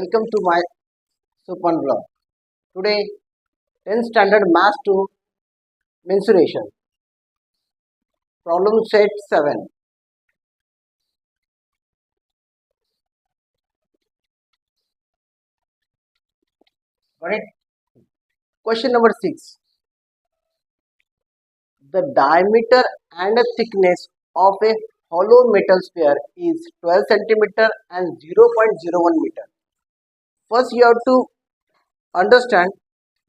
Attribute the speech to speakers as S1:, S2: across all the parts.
S1: Welcome to my Supan vlog. Today, 10th standard math to mensuration. Problem set 7. Got it? Question number 6. The diameter and thickness of a hollow metal sphere is 12 centimeter and 0.01 meter. First, you have to understand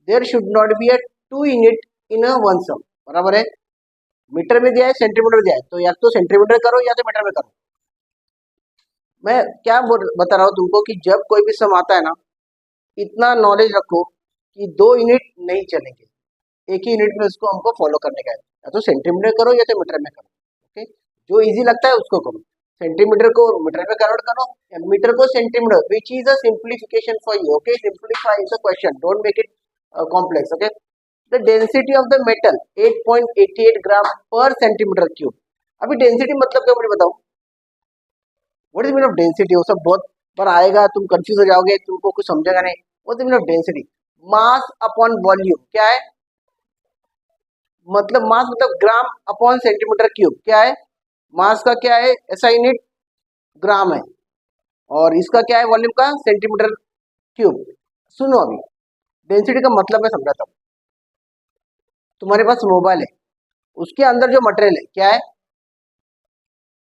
S1: there should not be a 2 unit in a one sum. बराबर है. Metre में दिया है, centimetre दिया है, तो या तो सेंटीमीटर करो या तो मीटर में करो. मैं क्या बता रहा हूँ तुमको कि जब कोई भी सम आता है ना, इतना नॉलेज रखो कि 2 यूनिट नहीं चलेंगे, एक ही यूनिट में उसको हमको फॉलो करने का है. या तो सेंटीमीटर करो या तो मीटर में करो. ओके, जो इजी लगता है उसको करो. सेंटीमीटर को मीटर में कन्वर्ट करो या मीटर को centimetre, which is a simplification for you. Okay, simplify the question, don't make it complex. Okay, the density of the metal 8.88 ग्राम पर सेंटीमीटर क्यूब. अभी डेंसिटी मतलब क्या मुझे बताओ. What is mean of density? वो सब बहुत बार आएगा, तुम कंफ्यूज हो जाओगे, तुमको कुछ समझेगा नहीं. What is mean of density? Mass upon volume. क्या है मतलब? मास मतलब ग्राम अपॉन सेंटीमीटर क्यूब. क्या है मास का? क्या है ऐसा यूनिट? ग्राम है. और इसका क्या है? वॉल्यूम का सेंटीमीटर क्यूब. सुनो, अभी डेंसिटी का मतलब मैं समझाता हूँ. तुम्हारे पास मोबाइल है, उसके अंदर जो मटेरियल है क्या है,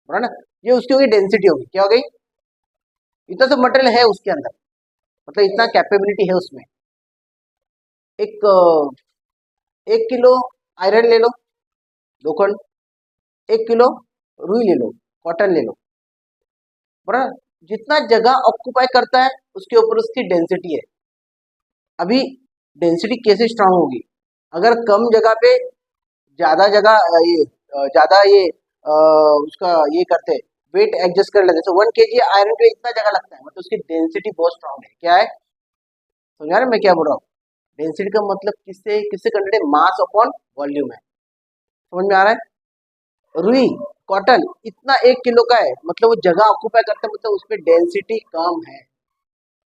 S1: ना, ये उसकी होगी डेंसिटी होगी. क्या हो गई? इतना सब मटेरियल है उसके अंदर, मतलब इतना कैपेबिलिटी है उसमें. एक 1 किलो आयरन ले लो, लोखंड. 1 किलो रुई ले लो, कॉटन ले लो. बराबर, जितना जगह ऑक्यूपाई करता है उसके ऊपर उसकी डेंसिटी है. अभी डेंसिटी कैसे स्ट्रांग होगी? अगर कम जगह पे ज्यादा जगह ये उसका ये करते, वेट एडजस्ट कर लेते. तो 1 kg आयरन पे इतना जगह लगता है, मतलब उसकी डेंसिटी बहुत स्ट्रांग है. क्या है? समझा रहे मैं क्या बोल रहा हूँ? डेंसिटी का मतलब किससे किससे कनेक्टेड है? मास अपॉन वॉल्यूम है. समझ में आ रहा है? रुई, कॉटन इतना 1 किलो का है, मतलब वो जगह ऑक्यूपाई करता है, मतलब उसमें डेंसिटी कम है.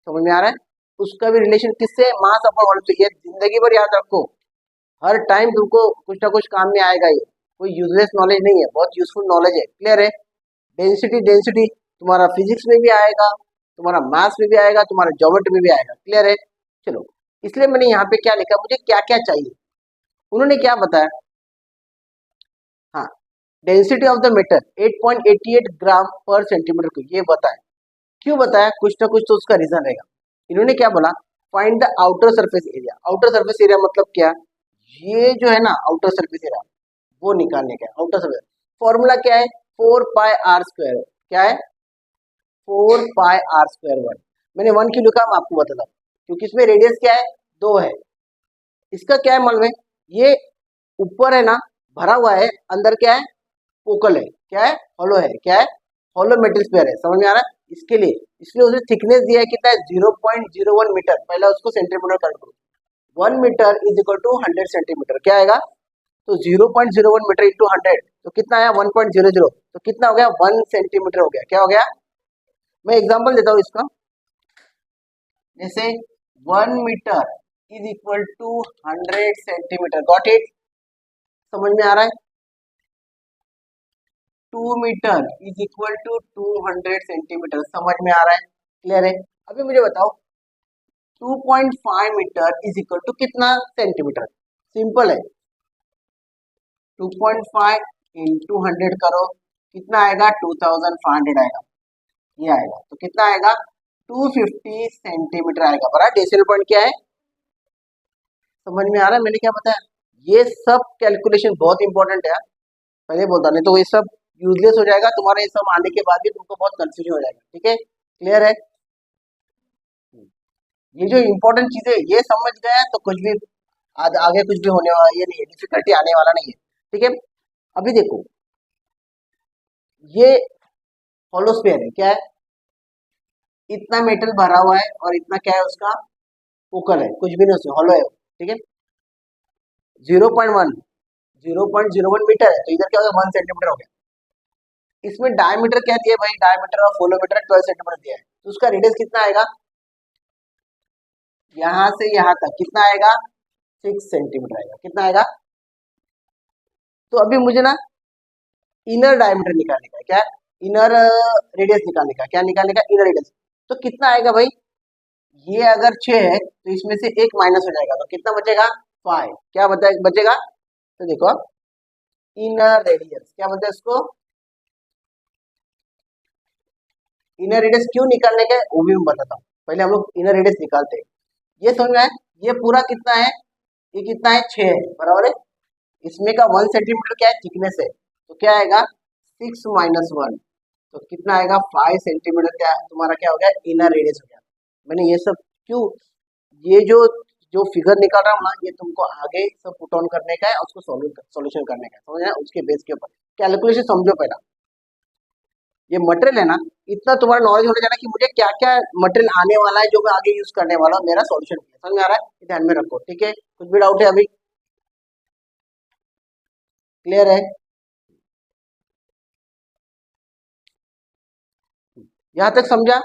S1: समझ में आ रहा है? उसका भी रिलेशन किससे? मास अपॉन वॉल्यूम से. ये जिंदगी भर याद रखो, हर टाइम तुमको कुछ ना कुछ काम में आएगा. ये कोई यूजलेस नॉलेज नहीं है, बहुत यूजफुल नॉलेज है. क्लियर है? डेंसिटी डेंसिटी तुम्हारा फिजिक्स में भी आएगा, तुम्हारा मैथ्स में भी आएगा, तुम्हारा ज्योमेट्री में भी आएगा. क्लियर है? चलो, इसलिए मैंने यहाँ पे क्या लिखा, मुझे क्या क्या चाहिए. उन्होंने क्या बताया? हाँ, डेंसिटी ऑफ द मेटल 8.88 ग्राम पर सेंटीमीटर को ये बताया. क्यों बताया? कुछ ना कुछ तो उसका रीजन रहेगा. इन्होंने क्या बोला? Find the outer surface area. Outer surface area मतलब क्या? ये जो है ना आउटर सरफेस एरिया, वो निकालने का है. आउटर सरफेस फॉर्मूला क्या है? 4πr². क्या है? 4πr². 1 मैंने 1 क्यों लिखा मैं आपको बताता हूँ, क्योंकि इसमें रेडियस क्या है? 2 है. इसका क्या है मालूम है? ये ऊपर है ना भरा हुआ है, अंदर क्या है? फोकल है. क्या है? हॉलो है. क्या है? हॉलो मेटल स्फीयर है. समझ में आ रहा है? इसके लिए इसलिए उसने थिकनेस दिया है कितना है? 0.01 मीटर. पहले उसको सेंटीमीटर कर दो. 1 metre is equal to 100 centimetre. क्या आएगा? तो 0.01 मीटर इंटू 100 तो कितना आया? 1.00. तो कितना हो गया? 1 सेंटीमीटर हो गया. क्या हो गया? मैं एग्जांपल देता हूँ इसका. जैसे 1 metre is equal to 100 centimetre. Got it? समझ में आ रहा है? 2 metre is equal to 200 centimetre. समझ में आ रहा है? क्लियर है? अभी मुझे बताओ 2.5 मीटर इज इक्वल टू कितना सेंटीमीटर? सिंपल है, 2.5 इंटू 100 करो, कितना आएगा? 2500 आएगा. ये आएगा तो कितना आएगा? 250 सेंटीमीटर आएगा. बड़ा डेसिमल पॉइंट क्या है? समझ में आ रहा है मैंने क्या बताया? ये सब कैलकुलेशन बहुत इंपॉर्टेंट है. पहले बोलता, नहीं तो ये सब यूजलेस हो जाएगा तुम्हारा. ये सब आने के बाद भी तुमको बहुत कंफ्यूजन हो जाएगा. ठीक है? क्लियर है? ये जो इंपॉर्टेंट चीजें ये समझ गया तो कुछ भी आगे कुछ भी होने वाला ये नहीं है, डिफिकल्टी आने वाला नहीं है. ठीक है? अभी देखो, ये हॉलो स्फीयर है. क्या है? इतना मेटल भरा हुआ है और इतना क्या है? उसका फोकल है. कुछ भी नहीं उसमें, हॉलो है. ठीक है? 0.01 मीटर है, तो इधर क्या हो गया? 1 सेंटीमीटर हो गया. इसमें डायमीटर क्या दिया भाई? Diameter of hollow metre 12 centimetre दिया है, तो उसका रेडियस कितना आएगा? यहां से यहां तक कितना आएगा, 6 सेंटीमीटर आएगा। कितना आएगा? तो अभी मुझे ना इनर डायमीटर निकालने का है। क्या? इनर रेडियस निकालने का। क्या निकालने का? Inner radius. तो कितना आएगा भाई? ये अगर 6 है तो इसमें से एक माइनस हो जाएगा, तो कितना बचेगा? 5। क्या बचेगा? तो देखो, इनर रेडियस क्या बोलते हैं इसको? इनर रेडियस क्यों निकालने का है वो भी मैं बताता हूँ। पहले हम लोग इनर रेडियस निकालते हैं। ये समझ में आया? ये पूरा कितना है? ये कितना है? 6 है, बराबर है। इसमें का 1 सेंटीमीटर क्या है? थिकनेस है। तो क्या आएगा? 6 - 1, तो कितना आएगा? 5 सेंटीमीटर। क्या तुम्हारा क्या हो गया? इनर रेडियस हो गया। मैंने ये सब क्यों, ये जो जो फिगर निकाल रहा हूँ ना, ये तुमको आगे सब पुट ऑन करने का है और उसको सॉल्यूशन करने का है, समझ आया? उसके बेस के ऊपर कैलकुलेशन समझो पहला। ये मटेरियल है ना, इतना तुम्हारा नॉलेज होना चाहिए कि मुझे क्या क्या मटेरियल आने वाला है जो मैं आगे यूज करने वाला हूँ मेरा सॉल्यूशन के लिए। समझ में आ रहा है? ये ध्यान में रखो, ठीक है? कुछ भी डाउट है अभी? क्लियर है? यहाँ तक समझा?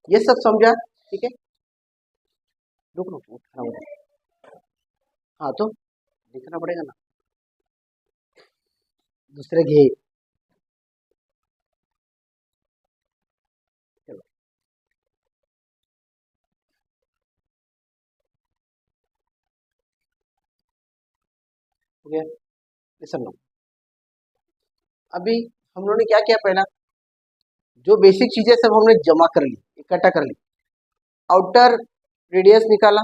S1: ये सब समझा? ठीक है, रुक रुक उठना पड़ेगा। हाँ तो दिखना पड़ेगा ना, दूसरे घे। चलो, हो गया। लिसन लो, अभी हम लोगों ने क्या किया? पहला जो बेसिक चीजें सब हमने जमा कर ली, इकट्ठा कर ली। आउटर रेडियस निकाला,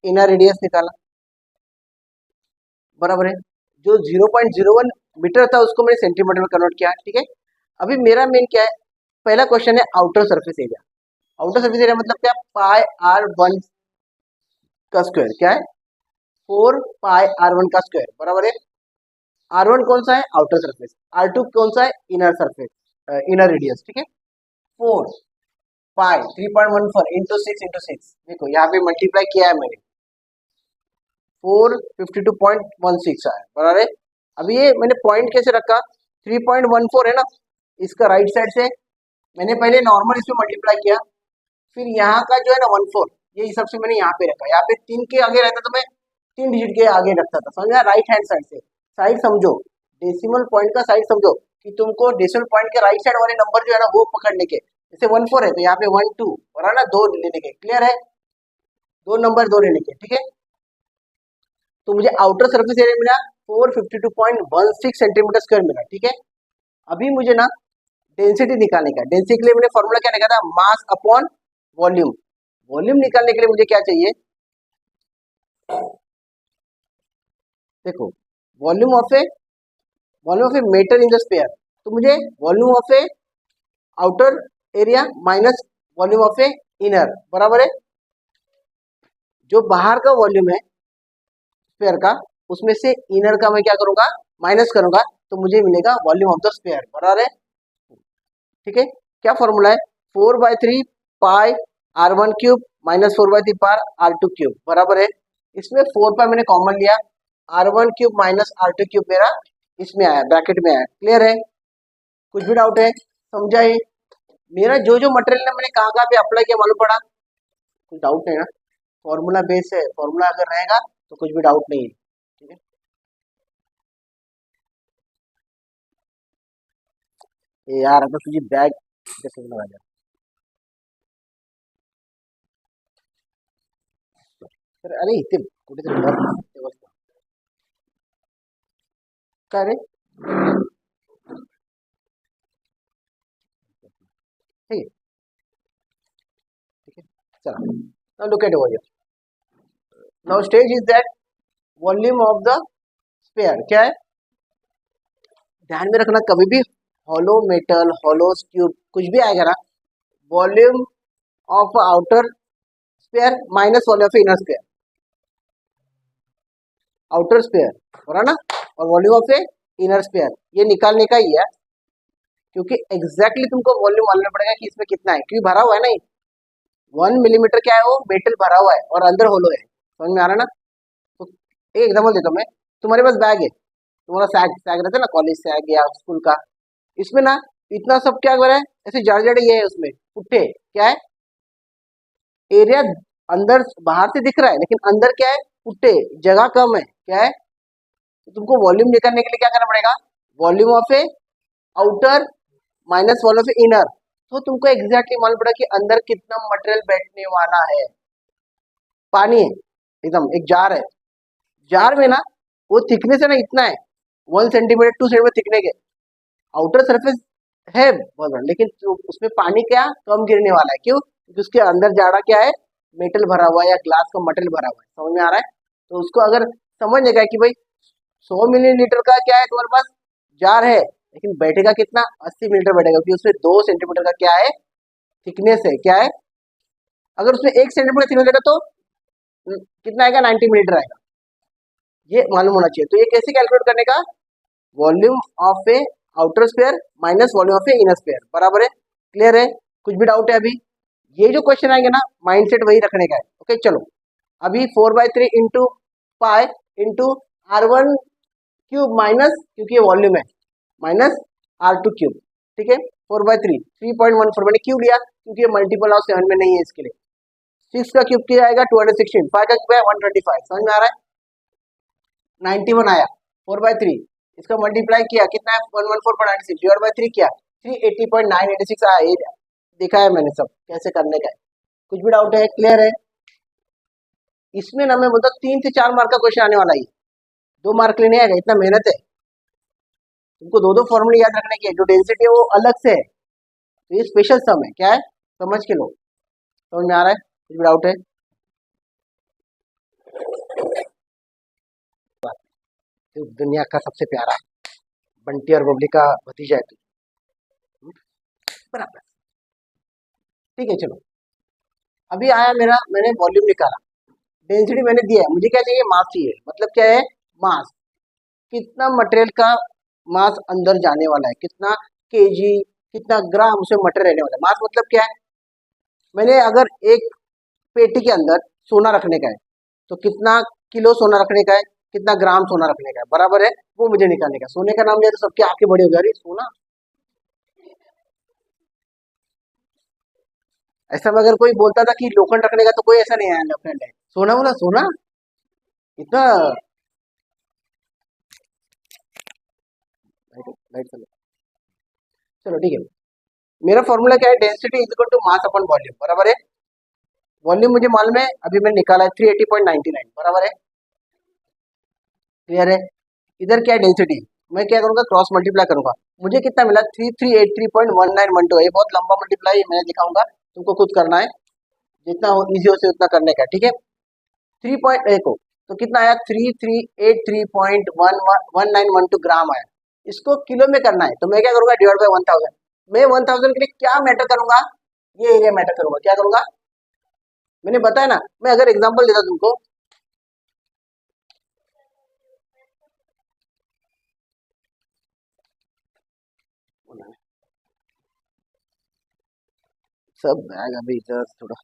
S1: इनर रेडियस निकाला, बराबर है। जो 0.01 मीटर था उसको मैंने सेंटीमीटर में कन्वर्ट किया, ठीक है। अभी मेरा मेन क्या है? पहला क्वेश्चन है outer surface area. Outer surface area मतलब क्या? πr1 का स्क्वायर। क्या है? 4πr1 का स्क्वायर, बराबर है। R1 कौन सा है? Outer surface. R2 कौन सा है? इनर सरफेस, इनर रेडियस, ठीक है। 4 पाई 3.14 इंटू 6 देखो यहाँ पे मल्टीप्लाई किया है मैंने, 452.16 आया, बराबर है। अभी ये मैंने पॉइंट कैसे रखा? 3.14 है ना, इसका राइट साइड से मैंने पहले नॉर्मल इसमें मल्टीप्लाई किया, फिर यहाँ का जो है ना 14, ये हिसाब से मैंने यहाँ पे रखा। यहाँ पे 3 के आगे रहता तो मैं 3 डिजिट के आगे रखता था, समझा? राइट हैंड साइड से। साइड समझो, डेसिमल पॉइंट का साइड समझो कि तुमको डेसिमल पॉइंट के राइट साइड वाले नंबर जो है ना वो पकड़ने के। जैसे 14 है तो यहाँ पे 12 और है ना 2 लेने के। क्लियर है? दो नंबर 2 लेने के, ठीक है। तो मुझे आउटर सर्फेस एरिया मिला 452.16 सेंटीमीटर स्क्वायर मिला, ठीक है। अभी मुझे ना डेंसिटी निकालने का। डेंसिटी के लिए मैंने फॉर्मूला क्या निकाला था? मास अपॉन वॉल्यूम। वॉल्यूम निकालने के लिए मुझे क्या चाहिए? देखो, volume of a matter in the sphere. तो मुझे volume of a outer area minus volume of a inner, बराबर है। जो बाहर का वॉल्यूम है स्पेयर का, उसमें से इनर का मैं क्या करूंगा? माइनस करूंगा, तो मुझे मिलेगा वॉल्यूम ऑफ द स्पेयर, बराबर है। ठीक है, क्या फॉर्मूला है? 4/3 पाई r1³ माइनस 4/3 पार r2³ बराबर है। इसमें 4 पाई मैंने कॉमन लिया, r1³ माइनस r2³ मेरा इसमें आया, ब्रैकेट में आया। क्लियर है? कुछ भी डाउट है? समझा है? मेरा जो जो मटेरियल है मैंने कहाँ कहाँ पे अप्लाई किया मालूम पड़ा? कुछ डाउट नहीं ना? फॉर्मूला बेस है, फॉर्मूला अगर रहेगा तो कुछ भी डाउट नहीं है, ठीक है। ये यार अगर तुझे बैग जैसे लगा जाए, तर अरे इथे कुठेतरी काय रे? ठीक है, ठीक है, चला। Now look at over here. Now stage is that volume of the sphere. क्या है? ध्यान में रखना, कभी भी हॉलो मेटल, हॉलो क्यूब कुछ भी आएगा ना, volume of outer sphere minus volume of inner sphere, outer sphere हो रहा ना, और volume of a inner sphere, ये निकालने का ही है। क्योंकि एग्जैक्टली तुमको वॉल्यूम मालूम पड़ेगा कि इसमें कितना है, क्योंकि भरा हुआ है ना, 1 मिलीमीटर क्या है वो मेटल भरा हुआ है और अंदर होलो है। समझ में आ रहा ना? तो एक एग्जाम्पल देता हूँ मैं। तुम्हारे पास बैग है, तुम्हारा सैग सैग रहता है ना, कॉलेज सैग या स्कूल का, इसमें ना इतना सब क्या कर रहा है? ऐसे जड़ जड़ ये है उसमें पुट्ठे, क्या है? एरिया अंदर बाहर से दिख रहा है लेकिन अंदर क्या है, फुटे, जगह कम है, क्या है, तो तुमको वॉल्यूम निकालने के लिए क्या करना पड़ेगा, volume of a outer minus volume of a inner. तो तुमको एग्जैक्टली मालूम पड़ा कि अंदर कितना मटेरियल बैठने वाला है। पानी है, एकदम एक जार है, जार में ना वो थिकनेस है ना इतना है, 1 सेंटीमीटर 2 सेंटीमीटर थिकने के, आउटर सरफेस है बहुत बड़ा, लेकिन उसमें पानी क्या कम गिरने वाला है, क्यों, क्योंकि उसके अंदर जाड़ा क्या है, मेटल भरा हुआ है या ग्लास का मटेरियल भरा हुआ है, समझ में आ रहा है। तो उसको अगर समझने का कि भाई 100 मिलीलीटर का क्या है तुम्हारे पास जार है, लेकिन बैठेगा कितना, 80 मिलीलीटर बैठेगा, क्योंकि उसमें 2 सेंटीमीटर का क्या है, थिकनेस है, क्या है, अगर उसमें 1 सेंटीमीटर थिकनेस रहेगा तो कितना आएगा, 90 मिलीलीटर आएगा। ये मालूम होना चाहिए। तो ये कैसे कैलकुलेट करने का, volume of a outer sphere minus volume of a inner sphere बराबर है, क्लियर है, कुछ भी डाउट है अभी, ये जो क्वेश्चन आएंगे ना माइंडसेट वही रखने का है। ओके चलो, अभी 4/3 into pi into R1 cube minus, क्योंकि ये वॉल्यूम है, माइनस R2 क्यूब, ठीक है, 4/3 3.14 मैंने क्यूब लिया क्योंकि ये मल्टीपल ऑफ 7 में नहीं है, इसके लिए 6 का क्यूब किया जाएगा 216, 5 का क्यूब है 125, समझ में आ रहा है, 91 आया 4/3, इसका मल्टीप्लाई किया कितना है 114.96 डिवाइड बाय 3 किया 380.986 आया, ये देखा है मैंने सब कैसे करने का है। कुछ भी डाउट है, क्लियर है। इसमें ना मैं बोलता 3 से 4 मार्क का क्वेश्चन आने वाला है, 2 मार्क लेने आएगा, इतना मेहनत है, तुमको दो फॉर्मूले याद रखने की है, जो डेंसिटी है वो अलग से है, तो ये स्पेशल सम है, क्या है, समझ के लो, समझ में आ रहा है, कुछ भी डाउट है, दुनिया का सबसे प्यारा बंटी और बबली का भतीजा है तू, बराबर, ठीक है चलो, अभी आया मेरा, मैंने वॉल्यूम निकाला, डेंसिटी मैंने दिया है, मुझे क्या चाहिए, मास चाहिए, मतलब क्या है, मास, कितना मटेरियल का मास अंदर जाने वाला है, कितना केजी, कितना ग्राम उसमें मटेरियल रहने वाला है। मास मतलब क्या है, मैंने अगर एक पेटी के अंदर सोना रखने का है तो कितना किलो सोना रखने का है, कितना ग्राम सोना रखने का है, बराबर है, वो मुझे निकालने का। सोने का नाम लिया तो सबके आंखें बड़ी हो गई, अरे सोना, ऐसा में अगर कोई बोलता था कि लोखंड रखने का तो कोई ऐसा नहीं आया लोखंड है, सोना बोला सोना, इतना लाइट चलो, चलो ठीक है, मेरा फॉर्मूला क्या है, density is equal to mass upon volume, बराबर है, वॉल्यूम मुझे मालूम है, अभी मैंने निकाला है 380.99 बराबर है, क्लियर है। इधर क्या है डेंसिटी, मैं क्या करूंगा, क्रॉस मल्टीप्लाई करूंगा, मुझे कितना मिला 3383.1912, ये बहुत लंबा मल्टीप्लाई मैं दिखाऊंगा, तुमको खुद करना है, जितना इजी हो से उतना करने का, ठीक है। 3 तो कितना आया, 3383.1912 ग्राम आया, इसको किलो में करना है, तो मैं क्या करूंगा, डिवाइड बाय 1000, मैं 1000 के लिए क्या मैटर करूंगा, ये एरिया मैटर करूंगा, क्या करूंगा, मैंने बताया ना, मैं अगर एग्जांपल देता तुमको, सब बैग अभी इधर थोड़ा